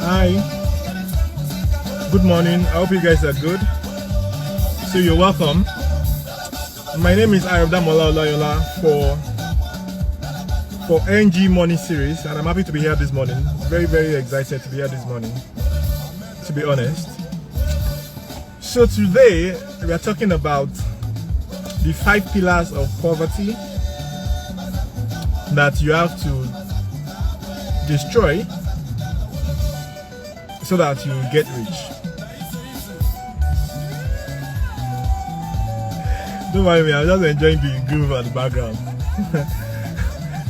Hi, good morning. I hope you guys are good. So you're welcome. My name is Ayobdamola Olayola for NG Morning Series, and I'm happy to be here this morning. Very, very excited to be here this morning, to be honest. So today we are talking about the 5 pillars of poverty that you have to destroy so that you get rich. Don't worry me, I'm just enjoying the groove at the background.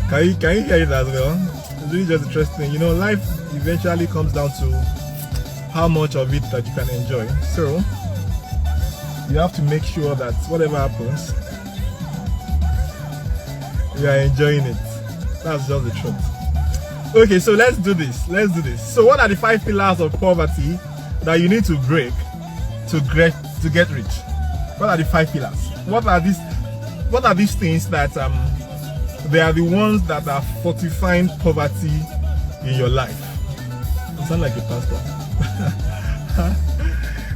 Can you hear it as well? It's really just interesting. You know, life eventually comes down to how much of it that you can enjoy. So you have to make sure that whatever happens, you are enjoying it. That's just the truth. Okay, so let's do this. So what are the 5 pillars of poverty that you need to break to get rich? What are the 5 pillars? What are these things that they are the ones that are fortifying poverty in your life? You sound like a pastor.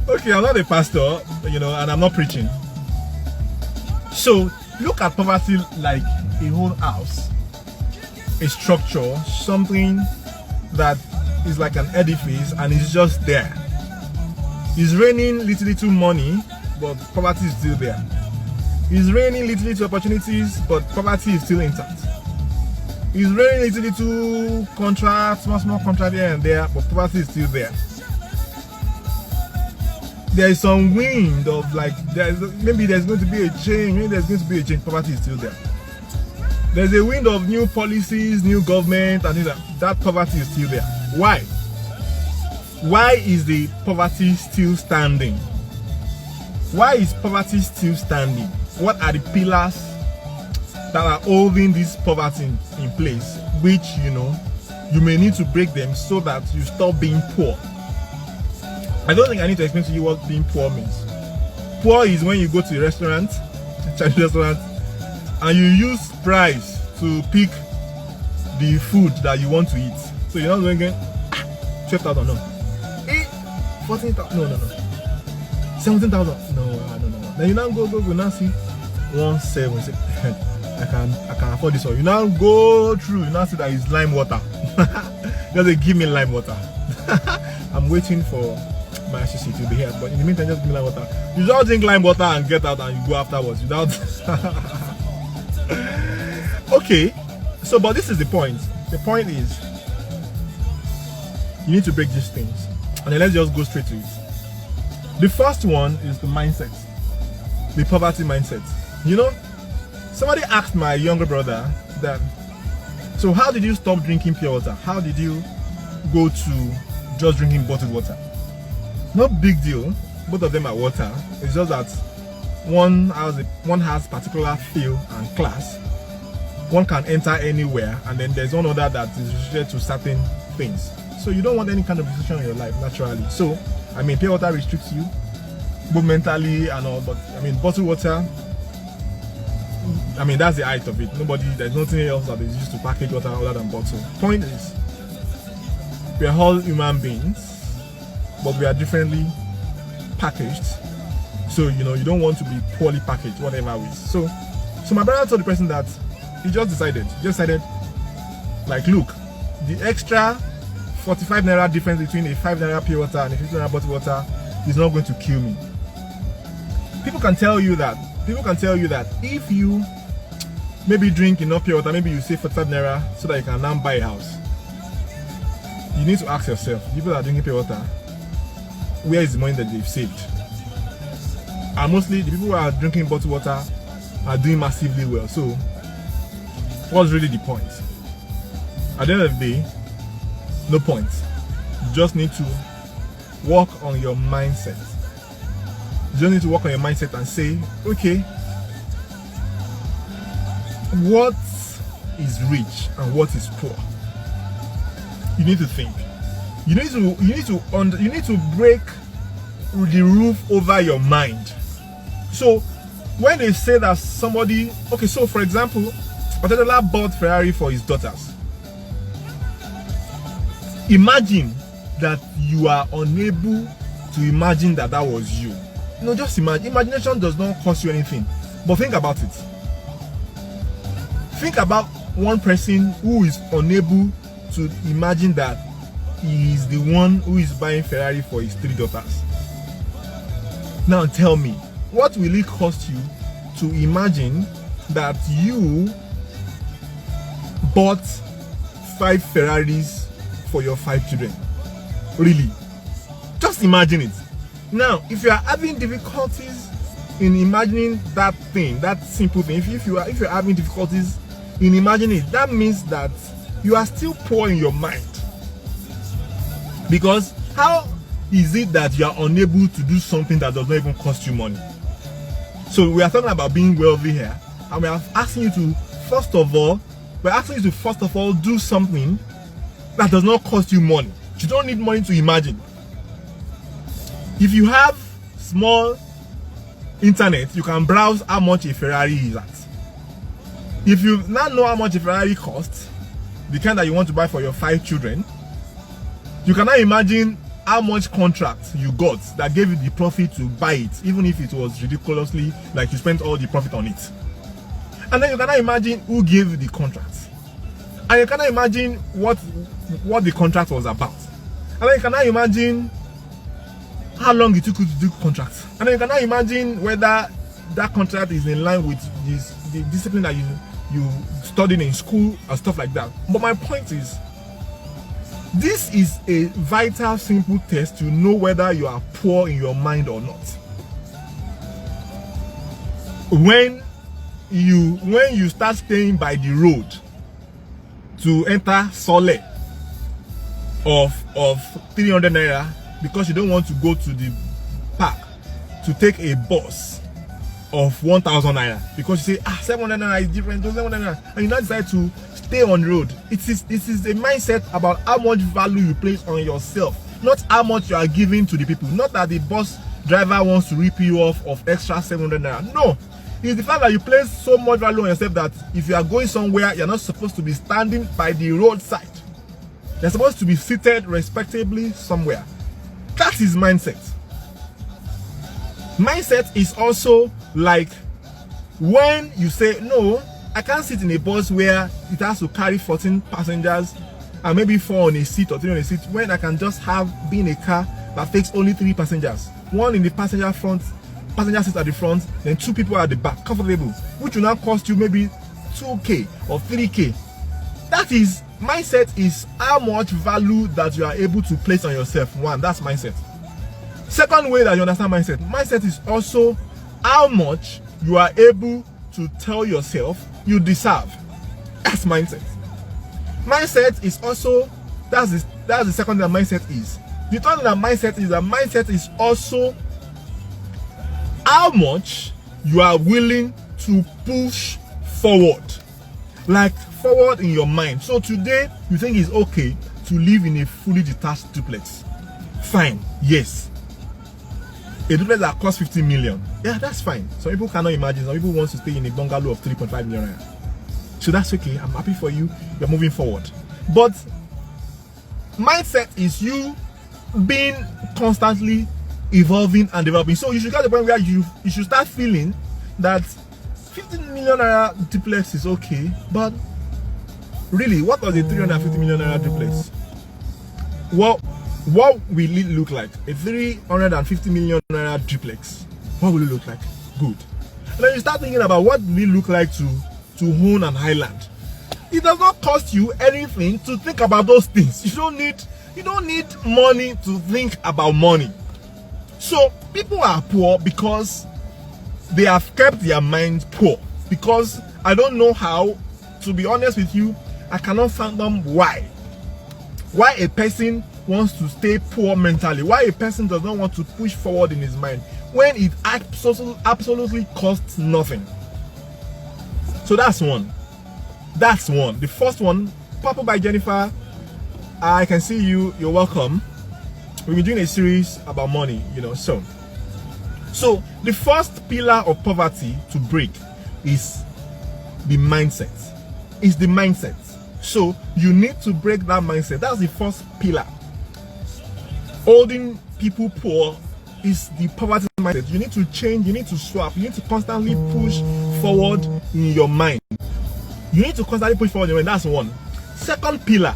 Okay, I'm not a pastor, you know, and I'm not preaching. So look at poverty like a whole house, a structure, something that is like an edifice and it's just there. It's raining little money, but poverty is still there. It's raining little opportunities, but poverty is still intact. It's raining little contracts, small contract here and there, but poverty is still there. There is some wind of like, maybe there's going to be a change, poverty is still there. There's a wind of new policies, new government, and that poverty is still there. Why? Why is the poverty still standing? Why is poverty still standing? What are the pillars that are holding this poverty in place, which, you know, you may need to break them so that you stop being poor? I don't think I need to explain to you what being poor means. Poor is when you go to a restaurant, a Chinese restaurant, and you use price to pick the food that you want to eat. So you're not going 12,000, no. 14,000, no. 17,000, no. Then you now go now see 17. Say, I can afford this one. You now go through, you now see that it's lime water. Just say, give me lime water. I'm waiting for my associate to be here, but in the meantime, just give me lime water. You just drink lime water and get out and you go afterwards without. Okay, so but this is the point. The point is you need to break these things, and then let's just go straight to it. The first one is the mindset, the poverty mindset. You know, somebody asked my younger brother that, so how did you stop drinking pure water? How did you go to just drinking bottled water? No big deal, both of them are water. It's just that one has particular feel and class. One can enter anywhere, and then there's one other that is restricted to certain things. So you don't want any kind of restriction in your life naturally. So I mean, pure water restricts you both mentally and all, but I mean, bottled water, I mean, that's the height of it. There's nothing else that is used to package water other than bottle. Point is, we are all human beings, but we are differently packaged. So, you know, you don't want to be poorly packaged, whatever it is. So my brother told the person that he just decided, like, look, the extra 45 naira difference between a 5 naira pure water and a 50 naira bottled water is not going to kill me. People can tell you that if you maybe drink enough pure water, maybe you save 45 naira so that you can now buy a house. You need to ask yourself, people that are drinking pure water, where is the money that they've saved? And mostly the people who are drinking bottled water are doing massively well. So what's really the point? At the end of the day, no point. You just need to work on your mindset. You just need to work on your mindset and say, okay, what is rich and what is poor? You need to think. You need to break the roof over your mind. So when they say that somebody, okay, so for example, Otedola bought Ferrari for his daughters. Imagine that you are unable to imagine that that was you. Just imagine. Imagination does not cost you anything. But think about it. Think about one person who is unable to imagine that he is the one who is buying Ferrari for his 3 daughters. Now tell me, what will it cost you to imagine that you bought 5 Ferraris for your 5 children? Really? Just imagine it. Now, if you are having difficulties in imagining that thing, that simple thing, if you're having difficulties in imagining it, that means that you are still poor in your mind. Because how is it that you are unable to do something that does not even cost you money? So we are talking about being wealthy here, and we are asking you to first of all do something that does not cost you money. You don't need money to imagine. If you have small internet, you can browse how much a Ferrari is at. If you now know how much a Ferrari costs, the kind that you want to buy for your 5 children, you can now imagine how much contract you got that gave you the profit to buy it, even if it was ridiculously like you spent all the profit on it. And then you can now imagine who gave you the contract, and you can now imagine what the contract was about, and then you can now imagine how long it took you to do contracts, and then you can now imagine whether that contract is in line with the discipline that you studied in school and stuff like that. But my point is, this is a vital, simple test to know whether you are poor in your mind or not. When you start staying by the road to enter Sole of 300 naira because you don't want to go to the park to take a bus of 1,000 naira because you say 700 naira is different to 700 naira, and you now decide to stay on the road. It is a mindset about how much value you place on yourself, not how much you are giving to the people. Not that the bus driver wants to rip you off of extra 700 naira. No, it's the fact that you place so much value on yourself that if you are going somewhere, you're not supposed to be standing by the roadside. You're supposed to be seated respectably somewhere. That is mindset. Mindset is also like when you say, no, I can't sit in a bus where it has to carry 14 passengers and maybe 4 on a seat or 3 on a seat, when I can just be in a car that takes only 3 passengers. 1 in the passenger seat at the front, then 2 people at the back, comfortable, which will now cost you maybe 2k or 3k. That is, mindset is how much value that you are able to place on yourself. One, that's mindset. Second way that you understand mindset is also how much you are able to tell yourself you deserve. That's mindset. Mindset is also, that's the second thing that mindset is. The third thing that mindset is also how much you are willing to push forward, like forward in your mind. So today you think it's okay to live in a fully detached duplex. Fine, yes. A duplex that costs 50 million. Yeah, that's fine. Some people cannot imagine. Some people want to stay in a bungalow of 3.5 million. So that's okay. I'm happy for you. You're moving forward. But mindset is you being constantly evolving and developing. So you should get to the point where you should start feeling that 15 million naira duplex is okay, but really, what was a 350 million naira duplex? What will it look like? A 350 million naira duplex. What will it look like? Good. And then you start thinking about what will it look like to own an island. It does not cost you anything to think about those things. You don't need money to think about money. So people are poor because they have kept their mind poor. Because I don't know how, to be honest with you, I cannot fathom why a person wants to stay poor mentally, why a person does not want to push forward in his mind when it absolutely costs nothing. So that's one. The first one, Purple by Jennifer. I can see you. You're welcome. We've been doing a series about money, So the first pillar of poverty to break is the mindset. It's the mindset. So you need to break that mindset. That's the first pillar. holding people poor is the poverty mindset. You need to change, you need to swap, you need to constantly push forward in your mind. You need to constantly push forward in your mind. That's one. Second pillar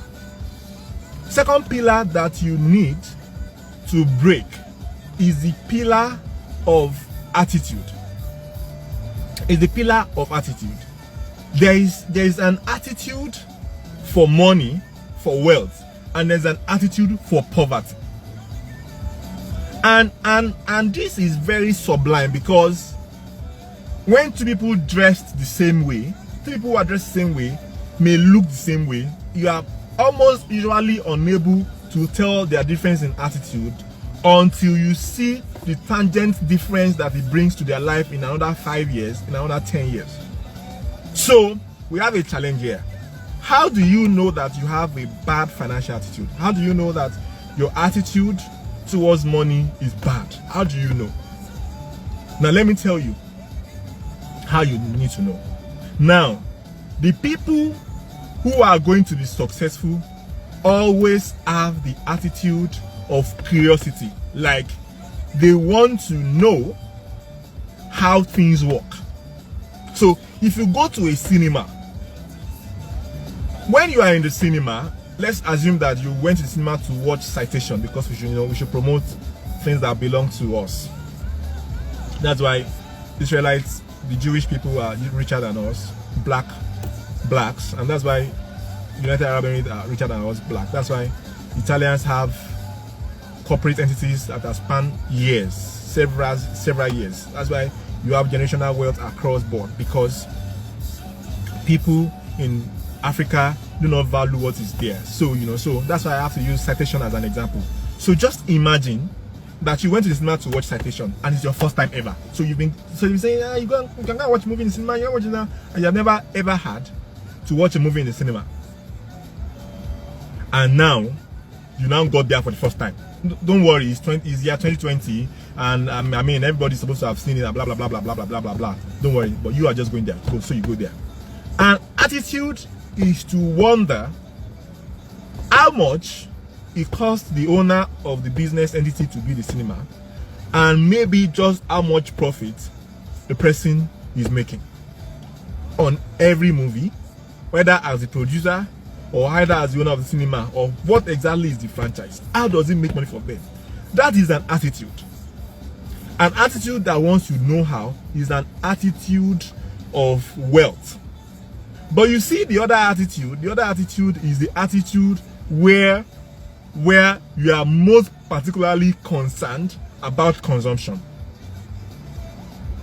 that you need to break is the pillar of attitude. Is the pillar of attitude. There is an attitude for money, for wealth, and there's an attitude for poverty. And this is very sublime, because when two people dressed the same way, two people who are dressed the same way may look the same way, you are almost usually unable to tell their difference in attitude until you see the tangent difference that it brings to their life in another 5 years, in another 10 years. So we have a challenge here. How do you know that you have a bad financial attitude? How do you know that your attitude towards money is bad? How do you know? Now let me tell you how you need to know. Now, the people who are going to be successful always have the attitude of curiosity. Like, they want to know how things work. So if you go to a cinema, when you are in the cinema, let's assume that you went to the cinema to watch Citation, because we should promote things that belong to us. That's why Israelites, the Jewish people, are richer than us, blacks, and that's why United Arab Emirates are richer than us, black. That's why Italians have corporate entities that have spanned years, several years. That's why you have generational wealth across board, because people in Africa do not value what is there. So so that's why I have to use Citation as an example. So just imagine that you went to the cinema to watch Citation, and it's your first time ever. So you're saying, you can go watch a movie in the cinema, you're watching now, and you have never ever had to watch a movie in the cinema. And now you now got there for the first time. Don't worry, it's year 2020, and I mean everybody's supposed to have seen it, blah blah blah blah blah blah blah blah blah. Don't worry, but you are just going there. So you go there. And attitude is to wonder how much it costs the owner of the business entity to build the cinema, and maybe just how much profit the person is making on every movie, whether as a producer or either as the owner of the cinema, or what exactly is the franchise. How does it make money for them? That is an attitude. An attitude that wants to know how is an attitude of wealth. But you see, the other attitude is the attitude where you are most particularly concerned about consumption.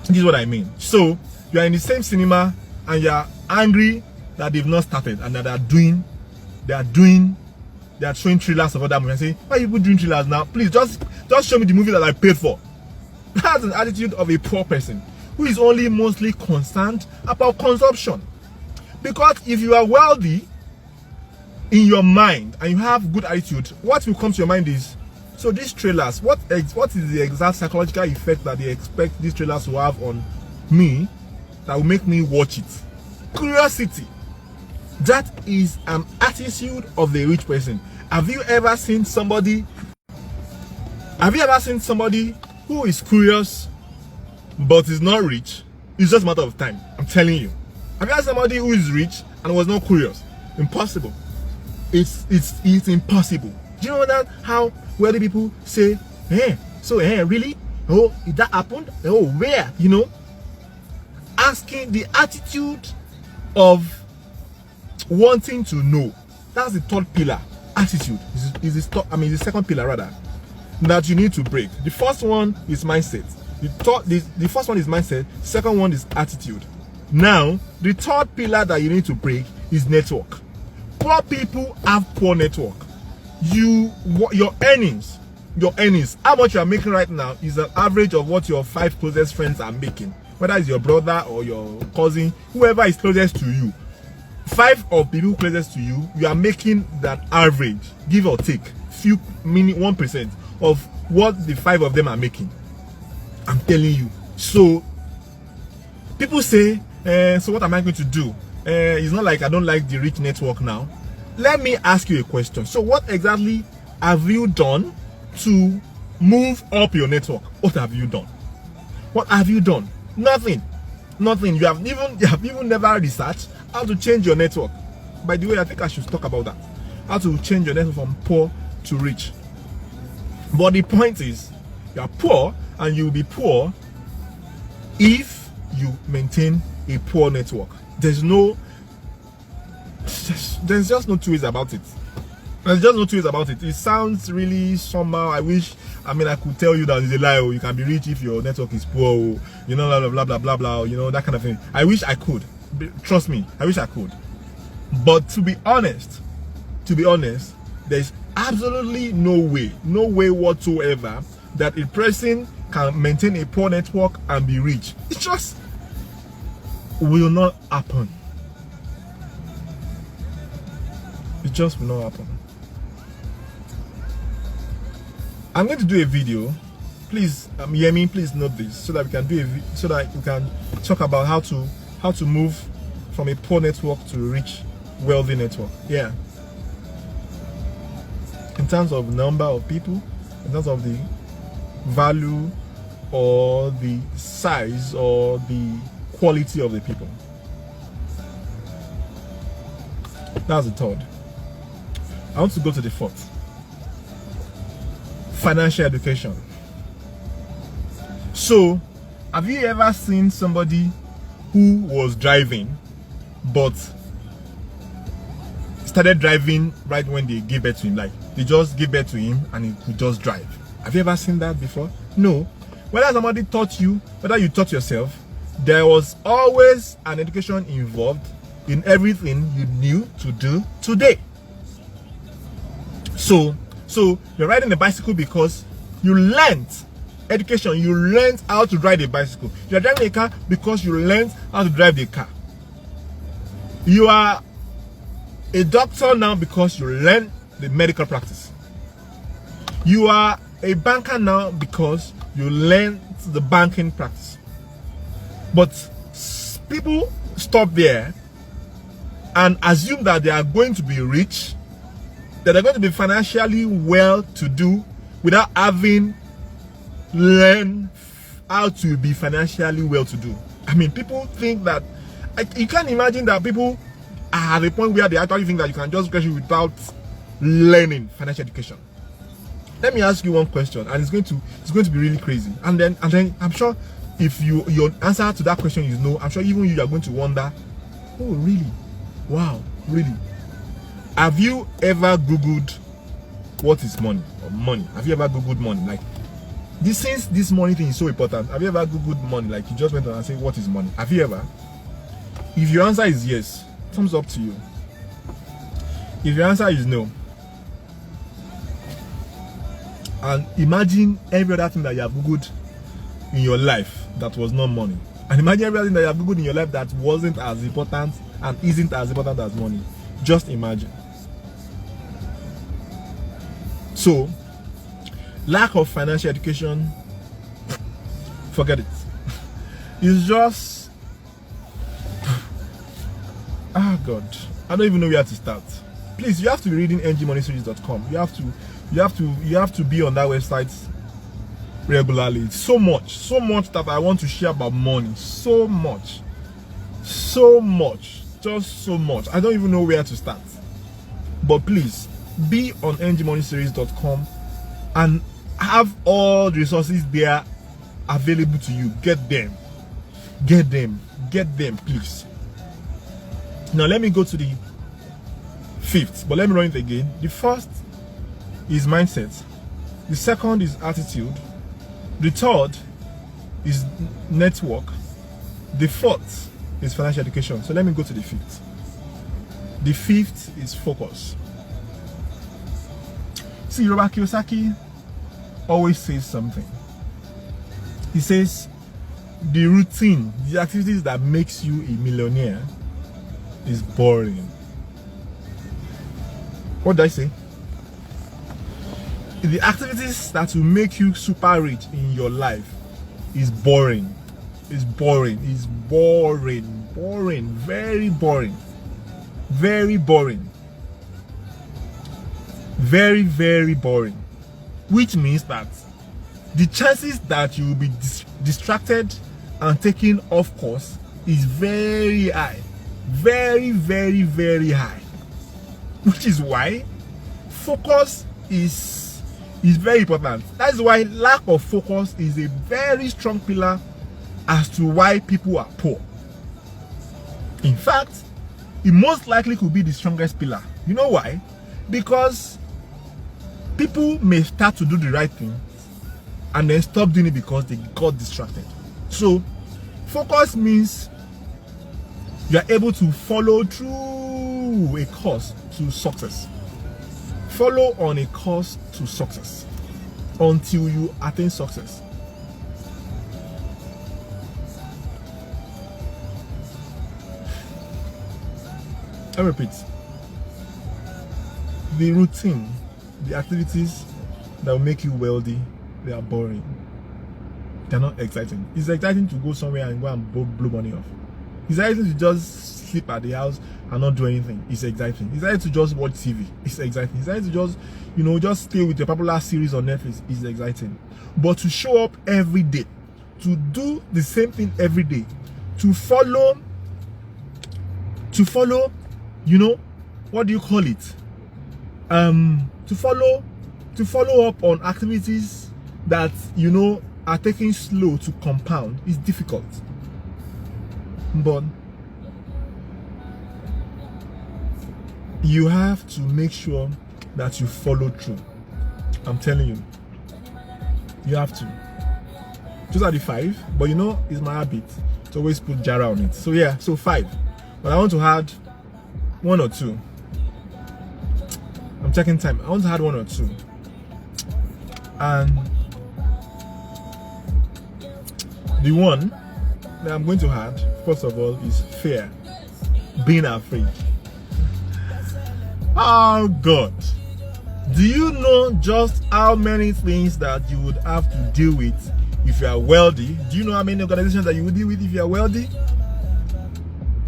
This is what I mean. So you are in the same cinema and you are angry that they've not started, and that they are showing trailers of other movies, and say, why are you people doing trailers now? Please just show me the movie that I paid for. That's an attitude of a poor person who is only mostly concerned about consumption. Because if you are wealthy in your mind and you have good attitude, what will come to your mind is, so these trailers, what is the exact psychological effect that they expect these trailers to have on me that will make me watch it? Curiosity. That is an attitude of the rich person. Have you ever seen somebody who is curious but is not rich? It's just a matter of time. I'm telling you. Have you had somebody who is rich and was not curious? Impossible. It's impossible. Do you know that how wealthy people say, really? Oh, did that happened? Oh, where? Asking, the attitude of wanting to know. That's the third pillar. Attitude is the second pillar rather, that you need to break. The first one is mindset. The first one is mindset. Second one is attitude. Now, the third pillar that you need to break is network. Poor people have poor network. Your earnings, how much you are making right now is an average of what your 5 closest friends are making. Whether it's your brother or your cousin, whoever is closest to you. 5 of people closest to you, you are making that average, give or take, 1% of what the 5 of them are making. I'm telling you. So people say, so what am I going to do? It's not like I don't like the rich network now. Let me ask you a question. So what exactly have you done to move up your network, what have you done? What have you done? Nothing. Nothing. You have even never researched how to change your network. By the way, I think I should talk about that. How to change your network from poor to rich. But the point is, you are poor and you will be poor if you maintain a poor network. There's just no two ways about it. There's just no two ways about it. It sounds really somehow. I could tell you that it's a lie. Or you can be rich if your network is poor. Or, you know, blah blah blah blah blah. You know, that kind of thing. I wish I could. Trust me, I wish I could. But to be honest, there's absolutely no way whatsoever that a person can maintain a poor network and be rich. It just will not happen. It just will not happen. I'm going to do a video. Please, hear me. Please note this, so that we can do so that we can talk about how to move from a poor network to a rich, wealthy network. Yeah. In terms of number of people, in terms of the value or the size or the quality of the people. That's the third. I want to go to the fourth. Financial education. So, have you ever seen somebody who was driving but started driving right when they gave birth to him? Like, they just gave birth to him and he could just drive. Have you ever seen that before? No. Whether somebody taught you, whether you taught yourself, there was always an education involved in everything you knew to do today. So you're riding a bicycle because you learned education. You learned how to drive a bicycle. You're driving a car because you learned how to drive the car. You are a doctor now because you learned the medical practice. You are a banker now because you learned the banking practice. But people stop there and assume that they are going to be rich, that they're going to be financially well-to-do without having learned how to be financially well-to-do. I mean, people think that, you can't imagine that people are at the point where they actually think that you can just graduate without learning financial education. Let me ask you one question, and it's going to be really crazy. And then I'm sure if your answer to that question is no, I'm sure even you are going to wonder, oh really? Wow, really? Have you ever Googled what is money or money? Have you ever Googled money? Like, since this money thing is so important, have you ever Googled money? Like, you just went on and said, what is money? Have you ever? If your answer is yes, thumbs up to you. If your answer is no, and imagine every other thing that you have Googled in your life that was not money, and imagine every other thing that you have Googled in your life that wasn't as important and isn't as important as money. Just imagine. So, lack of financial education, forget it. It's just, God, I don't even know where to start. Please, you have to be reading ngmoneyseries.com. You have to be on that website regularly. So much that I want to share about money. So much, just so much. I don't even know where to start. But please, be on ngmoneyseries.com and have all the resources there available to you. Get them, please. Now let me go to the fifth, but let me run it again. The first is mindset. The second is attitude. The third is network. The fourth is financial education. So let me go to the fifth. The fifth is focus. See, Robert Kiyosaki always says something. He says, the routine, the activities that makes you a millionaire is boring. What did I say? The activities that will make you super rich in your life is boring. It's boring. It's boring. Boring. Very boring. Very boring. Very, very boring. which means that the chances that you will be distracted and taken off course is very high. Very, very, very high. Which is why focus is very important. That's why lack of focus is a very strong pillar as to why people are poor. In fact, it most likely could be the strongest pillar. You know why? Because people may start to do the right thing and then stop doing it because they got distracted. So focus means you are able to follow through a course to success. Follow on a course to success until you attain success. I repeat, the routine, the activities that will make you wealthy, they are boring. They're not exciting. It's exciting to go somewhere and go and blow money off. It's exciting to just sleep at the house and not do anything. It's exciting. It's exciting to just watch TV. It's exciting. It's exciting to just, just stay with a popular series on Netflix. It's exciting. But to show up every day, to do the same thing every day, to follow, what do you call it? To follow up on activities that, are taking slow to compound is difficult. But you have to make sure that you follow through. I'm telling you, you have to. Those are the 5, but it's my habit to always put Jara on it. So yeah, so 5. But I want to add 1 or 2. I'm checking time. I want to add 1 or 2. And the one that I'm going to add, first of all, is fear. Being afraid. Oh God. Do you know just how many things that you would have to deal with if you are wealthy? Do you know how many organizations that you would deal with if you are wealthy?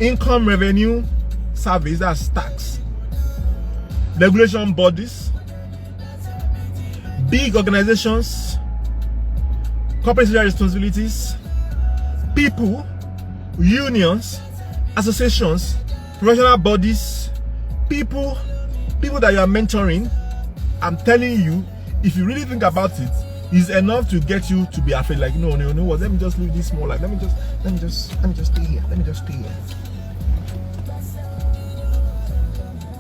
Income revenue service, that's tax. Regulation bodies, big organizations, corporate social responsibilities, people, unions, associations, professional bodies, people that you are mentoring. I'm telling you, if you really think about it, it's enough to get you to be afraid. Like, no, what? Let me just leave this small. Like, let me just stay here. Let me just stay here.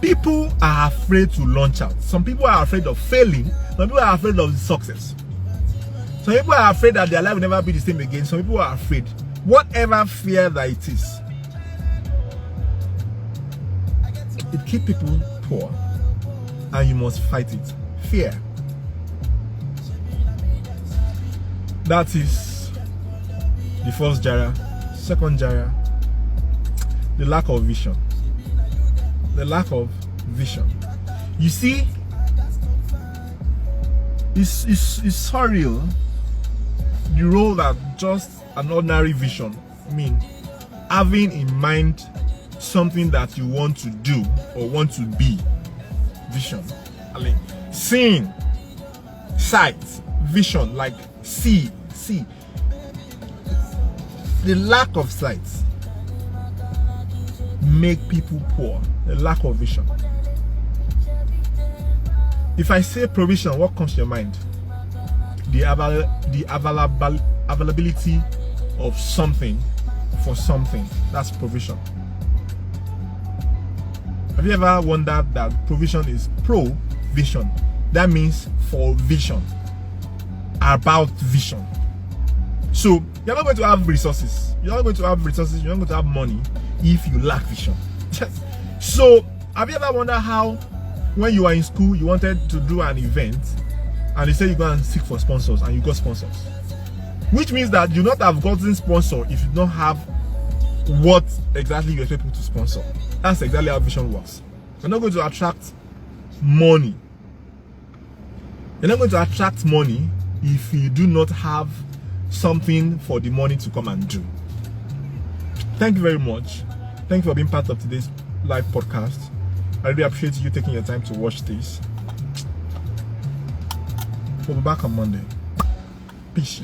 People are afraid to launch out. Some people are afraid of failing. Some people are afraid of success. Some people are afraid that their life will never be the same again. Some people are afraid. Whatever fear that it is, it keeps people poor, and you must fight it. Fear. That is the first Jara. Second Jara, the lack of vision. The lack of vision. You see, it's surreal the role that just an ordinary vision mean. Having in mind something that you want to do or want to be. Vision. I mean, seeing, sight, vision, like see. The lack of sight make people poor. The lack of vision. If I say provision, what comes to your mind? The availability of something for something. That's provision. Have you ever wondered that provision is pro-vision? That means for vision. About vision. So you're not going to have resources. You're not going to have resources. You're not going to have money if you lack vision. So have you ever wondered how, when you were in school, you wanted to do an event and they said you go and seek for sponsors and you got sponsors? Which means that you not have gotten sponsor if you don't have what exactly you expect people to sponsor. That's exactly how vision works. You're not going to attract money. You're not going to attract money if you do not have something for the money to come and do. Thank you very much. Thank you for being part of today's live podcast. I really appreciate you taking your time to watch this. We'll be back on Monday. Peace.